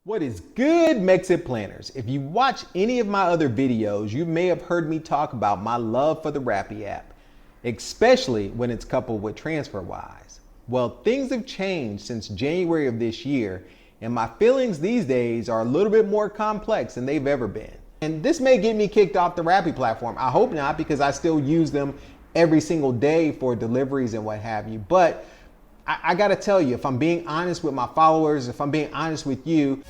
What is good, Mexit planners? If you watch any of my other videos, you may have heard me talk about my love for the Rappi app, especially when it's coupled with TransferWise. Well, things have changed since January of this year, and my feelings these days are a little bit more complex than they've ever been. And this may get me kicked off the Rappi platform. I hope not, because I still use them every single day for deliveries and what have you. But I gotta tell you, if I'm being honest with my followers, if I'm being honest with you,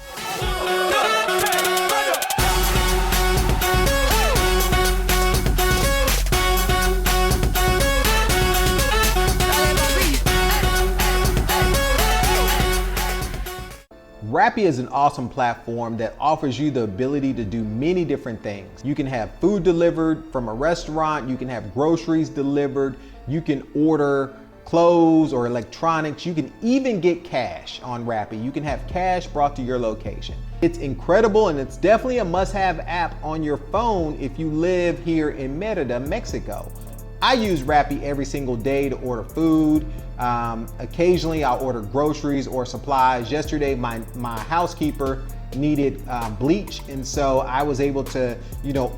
Rappi is an awesome platform that offers you the ability to do many different things. You can have food delivered from a restaurant, you can have groceries delivered, you can order clothes or electronics, you can even get cash on Rappi. You can have cash brought to your location. It's incredible, and it's definitely a must-have app on your phone if you live here in Merida, Mexico. I use Rappi every single day to order food. Occasionally I'll order groceries or supplies. Yesterday my housekeeper needed bleach, and so I was able to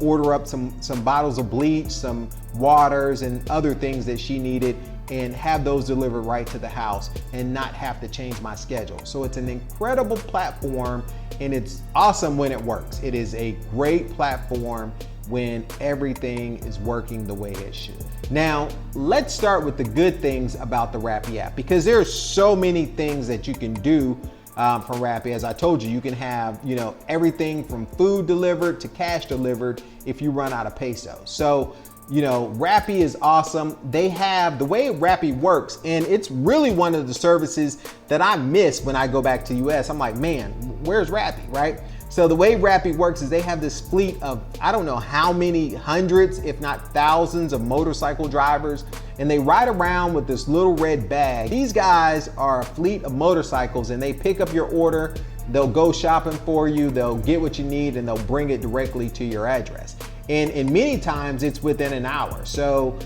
order up some bottles of bleach, some waters and other things that she needed, and have those delivered right to the house and not have to change my schedule. So it's an incredible platform, and it's awesome when it works. It is a great platform when everything is working the way it should. Now, let's start with the good things about the Rappi app, because there are so many things that you can do from Rappi. As I told you, you can have everything from food delivered to cash delivered if you run out of pesos. So Rappi is awesome. They have the way Rappi works, and it's really one of the services that I miss when I go back to the US. I'm like, man, where's Rappi, right? So the way Rappi works is they have this fleet of, I don't know how many hundreds, if not thousands of motorcycle drivers, and they ride around with this little red bag. These guys are a fleet of motorcycles, and they pick up your order, they'll go shopping for you, they'll get what you need, and they'll bring it directly to your address. And many times it's within an hour. So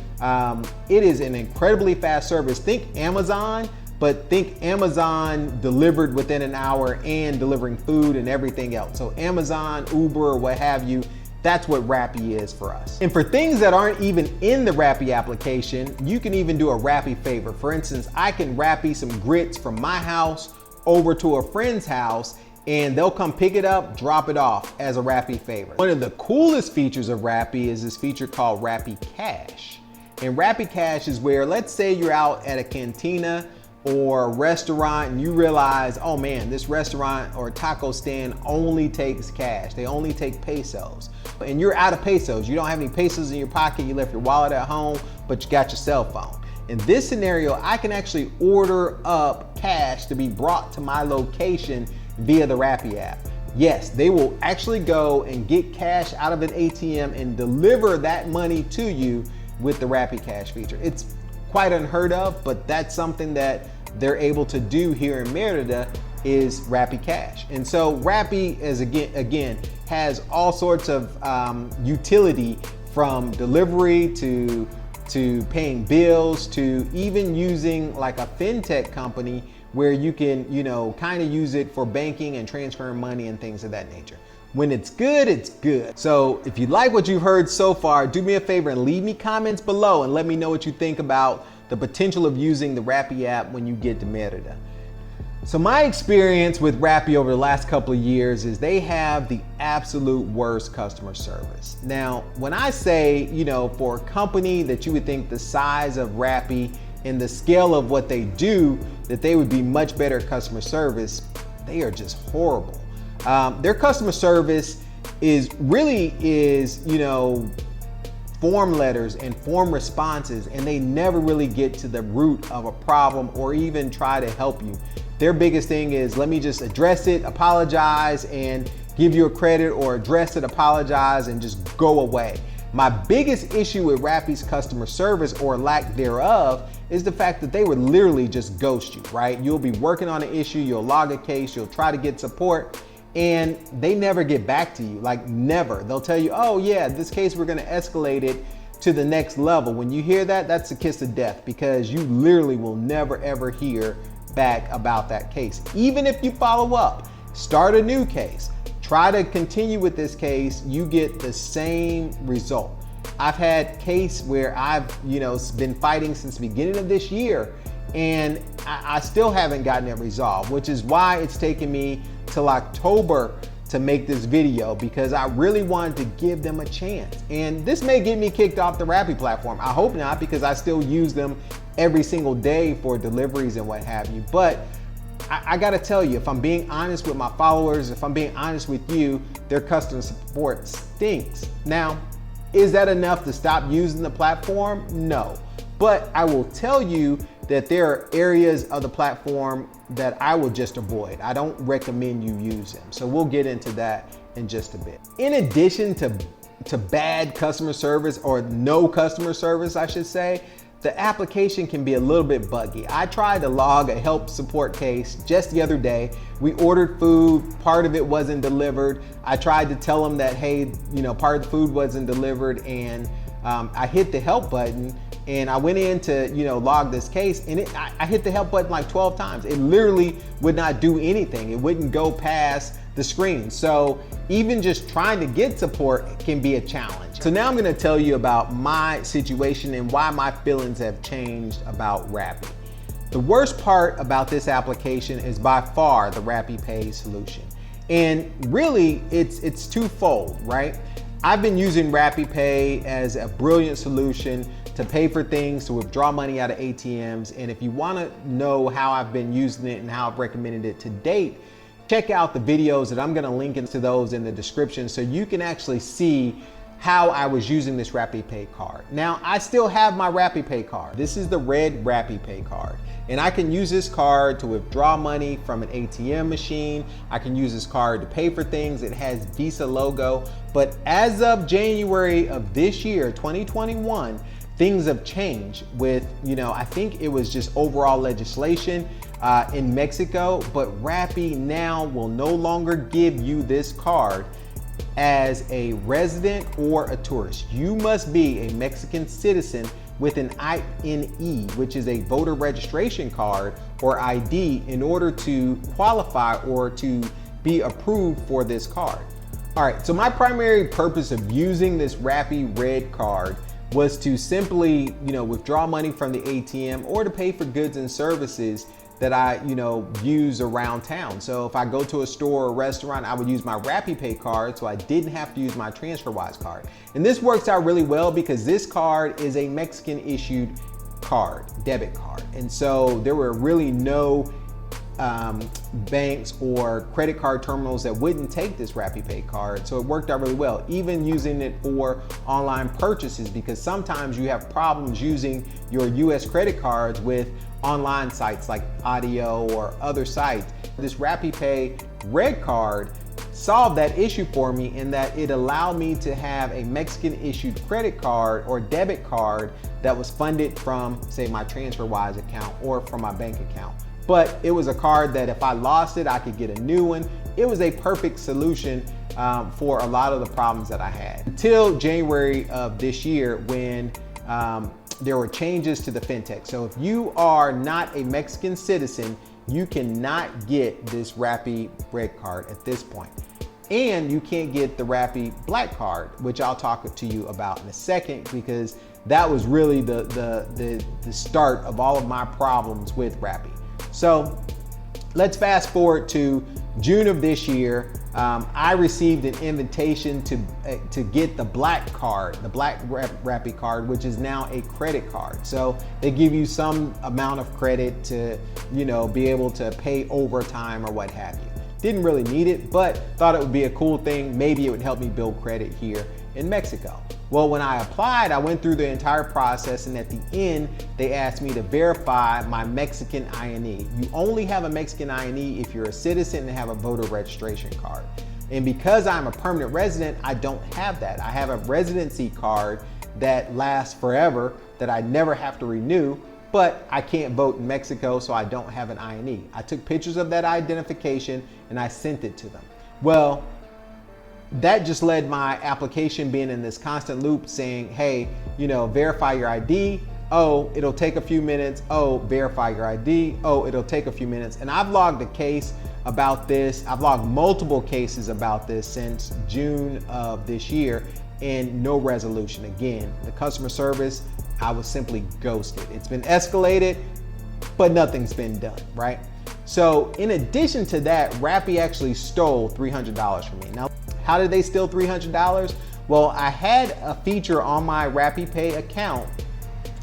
it is an incredibly fast service. Think Amazon, but think Amazon delivered within an hour and delivering food and everything else. So Amazon, Uber, or what have you, that's what Rappi is for us. And for things that aren't even in the Rappi application, you can even do a Rappi favor. For instance, I can Rappi some grits from my house over to a friend's house, and they'll come pick it up, drop it off as a Rappi favor. One of the coolest features of Rappi is this feature called Rappi Cash. And Rappi Cash is where, let's say you're out at a cantina or a restaurant and you realize, oh man, this restaurant or taco stand only takes cash. They only take pesos. And you're out of pesos. You don't have any pesos in your pocket. You left your wallet at home, but you got your cell phone. In this scenario, I can actually order up cash to be brought to my location via the Rappi app. Yes, they will actually go and get cash out of an ATM and deliver that money to you with the Rappi Cash feature. It's quite unheard of, but that's something that they're able to do here in Merida is Rappi Cash. And so Rappi is again has all sorts of utility, from delivery to paying bills to even using like a fintech company where you can, kind of use it for banking and transferring money and things of that nature. When it's good, it's good. So if you like what you've heard so far, do me a favor and leave me comments below and let me know what you think about the potential of using the Rappi app when you get to Merida. So my experience with Rappi over the last couple of years is they have the absolute worst customer service. Now, when I say, for a company that you would think the size of Rappi and the scale of what they do, that they would be much better at customer service, they are just horrible. Their customer service is form letters and form responses, and they never really get to the root of a problem or even try to help you. Their biggest thing is, let me just address it, apologize, and give you a credit, or address it, apologize, and just go away. My biggest issue with Rappi's customer service, or lack thereof, is the fact that they would literally just ghost you, right? You'll be working on an issue, you'll log a case, you'll try to get support, and they never get back to you, like never. They'll tell you, oh yeah, this case, we're gonna escalate it to the next level. When you hear that, that's a kiss of death, because you literally will never ever hear back about that case. Even if you follow up, start a new case, try to continue with this case, you get the same result. I've had case where I've been fighting since the beginning of this year, and I still haven't gotten it resolved, which is why it's taken me till October to make this video, because I really wanted to give them a chance. And this may get me kicked off the Rappi platform. I hope not, because I still use them every single day for deliveries and what have you. But I gotta tell you, if I'm being honest with my followers, if I'm being honest with you, their customer support stinks. Now, is that enough to stop using the platform? No. But I will tell you that there are areas of the platform that I will just avoid. I don't recommend you use them. So we'll get into that in just a bit. In addition to bad customer service, or no customer service, I should say, the application can be a little bit buggy. I tried to log a help support case just the other day. We ordered food, part of it wasn't delivered. I tried to tell them that, hey, part of the food wasn't delivered, and I hit the help button, and I went in to log this case, and I hit the help button like 12 times. It literally would not do anything. It wouldn't go past the screen. So even just trying to get support can be a challenge. So now I'm gonna tell you about my situation and why my feelings have changed about Rappi. The worst part about this application is by far the Rappi Pay solution. And really it's twofold, right? I've been using Rappi Pay as a brilliant solution to pay for things, to withdraw money out of ATMs. And if you wanna know how I've been using it and how I've recommended it to date, check out the videos that I'm gonna link into those in the description, so you can actually see how I was using this Rappi Pay card. Now, I still have my Rappi Pay card. This is the red Rappi Pay card. And I can use this card to withdraw money from an ATM machine. I can use this card to pay for things. It has Visa logo. But as of January of this year, 2021, things have changed with, I think it was just overall legislation in Mexico, but Rappi now will no longer give you this card as a resident or a tourist. You must be a Mexican citizen with an INE, which is a voter registration card or ID, in order to qualify or to be approved for this card. All right, so my primary purpose of using this Rappi Red card was to simply, withdraw money from the ATM or to pay for goods and services that I, use around town. So if I go to a store or restaurant, I would use my Rappi Pay card, so I didn't have to use my TransferWise card. And this works out really well because this card is a Mexican issued card, debit card. And so there were really no banks or credit card terminals that wouldn't take this Rappi Pay card. So it worked out really well, even using it for online purchases, because sometimes you have problems using your US credit cards with online sites like Audio or other sites. This Rappi Pay Red card solved that issue for me, in that it allowed me to have a Mexican issued credit card or debit card that was funded from, say, my TransferWise account or from my bank account. But it was a card that if I lost it, I could get a new one. It was a perfect solution for a lot of the problems that I had. Until January of this year, when there were changes to the fintech. So if you are not a Mexican citizen, you cannot get this Rappi Red card at this point. And you can't get the Rappi Black card, which I'll talk to you about in a second, because that was really the start of all of my problems with Rappi. So let's fast forward to June of this year. I received an invitation to get the Black card, the Black Rappi card, which is now a credit card. So they give you some amount of credit to, be able to pay overtime or what have you. Didn't really need it, but thought it would be a cool thing. Maybe it would help me build credit here in Mexico. Well, when I applied, I went through the entire process, and at the end, they asked me to verify my Mexican INE. You only have a Mexican INE if you're a citizen and have a voter registration card. And because I'm a permanent resident, I don't have that. I have a residency card that lasts forever, that I never have to renew, but I can't vote in Mexico, so I don't have an INE. I took pictures of that identification and I sent it to them. Well, that just led my application being in this constant loop saying, hey, verify your ID. Oh, it'll take a few minutes. Oh, verify your ID. Oh, it'll take a few minutes. And I've logged a case about this. I've logged multiple cases about this since June of this year and no resolution. Again, the customer service, I was simply ghosted. It's been escalated, but nothing's been done, right? So in addition to that, Rappi actually stole $300 from me. Now, how did they steal $300? Well, I had a feature on my Rappi Pay account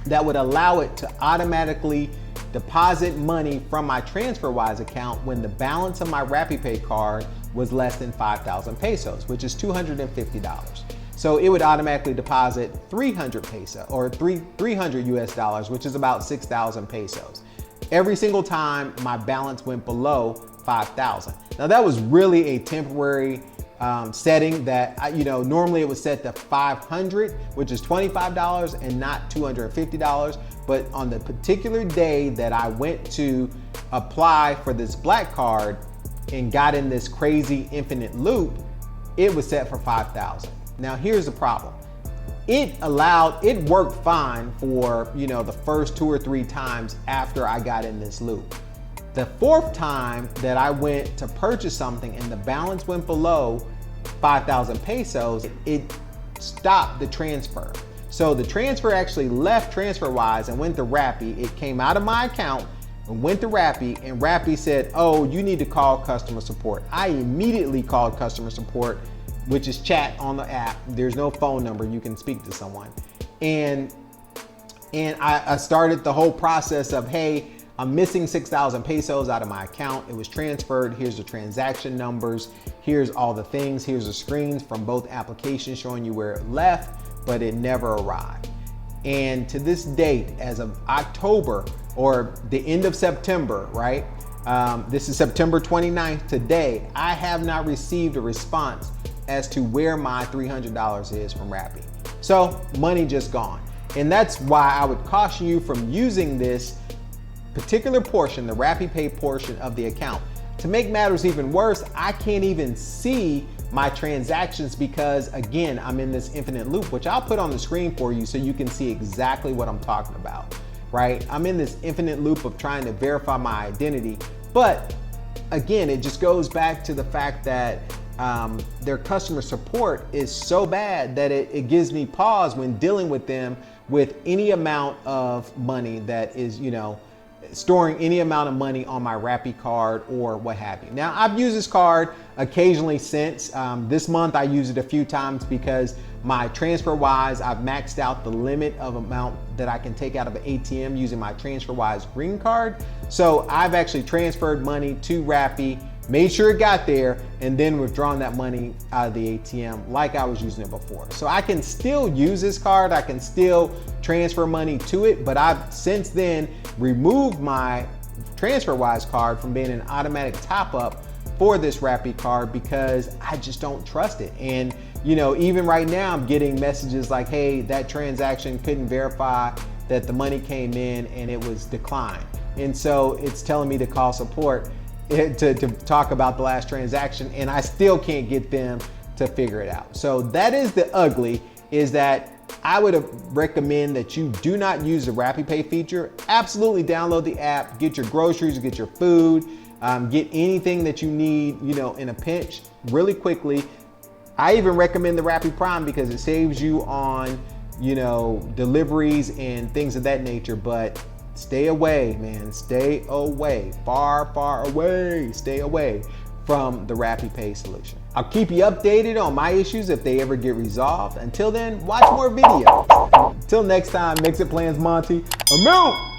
that would allow it to automatically deposit money from my TransferWise account when the balance of my Rappi Pay card was less than 5,000 pesos, which is $250. So it would automatically deposit 300 peso or 300 US dollars, which is about 6,000 pesos. Every single time my balance went below 5,000. Now that was really a temporary setting that, normally it was set to 500, which is $25 and not $250. But on the particular day that I went to apply for this black card and got in this crazy infinite loop, it was set for 5,000. Now here's the problem. It worked fine for, the first 2 or 3 times after I got in this loop. The 4th time that I went to purchase something and the balance went below 5,000 pesos, it stopped the transfer. So the transfer actually left TransferWise and went to Rappi. It came out of my account and went to Rappi, and Rappi said, oh, you need to call customer support. I immediately called customer support, which is chat on the app. There's no phone number, you can speak to someone. And I started the whole process of, hey, I'm missing 6,000 pesos out of my account. It was transferred. Here's the transaction numbers. Here's all the things. Here's the screens from both applications showing you where it left, but it never arrived. And to this date, as of October or the end of September, right? This is September 29th today. I have not received a response as to where my $300 is from Rappi. So money just gone. And that's why I would caution you from using this particular portion, the Rappi Pay portion of the account. To make matters even worse, I can't even see my transactions because, again, I'm in this infinite loop, which I'll put on the screen for you so you can see exactly what I'm talking about, right? I'm in this infinite loop of trying to verify my identity. But again, it just goes back to the fact that their customer support is so bad that it gives me pause when dealing with them with any amount of money that is, storing any amount of money on my Rappi card or what have you. Now, I've used this card occasionally since. This month I used it a few times because my TransferWise, I've maxed out the limit of amount that I can take out of an ATM using my TransferWise green card. So I've actually transferred money to Rappi, made sure it got there, and then withdrawn that money out of the ATM like I was using it before. So I can still use this card, I can still transfer money to it, but I've since then removed my TransferWise card from being an automatic top up for this Rappi card because I just don't trust it. And even right now I'm getting messages like, hey, that transaction couldn't verify that the money came in and it was declined. And so it's telling me to call support to talk about the last transaction, and I still can't get them to figure it out. So that is the ugly, is that I would recommend that you do not use the Rappi Pay feature. Absolutely download the app, get your groceries, get your food, get anything that you need, in a pinch really quickly. I even recommend the Rappi Prime because it saves you on, deliveries and things of that nature, but stay away, man. Stay away, far away. Stay away from the Rappi Pay solution. I'll keep you updated on my issues if they ever get resolved. Until then, watch more videos. Until next time, MexitPlans Monty, I'm out.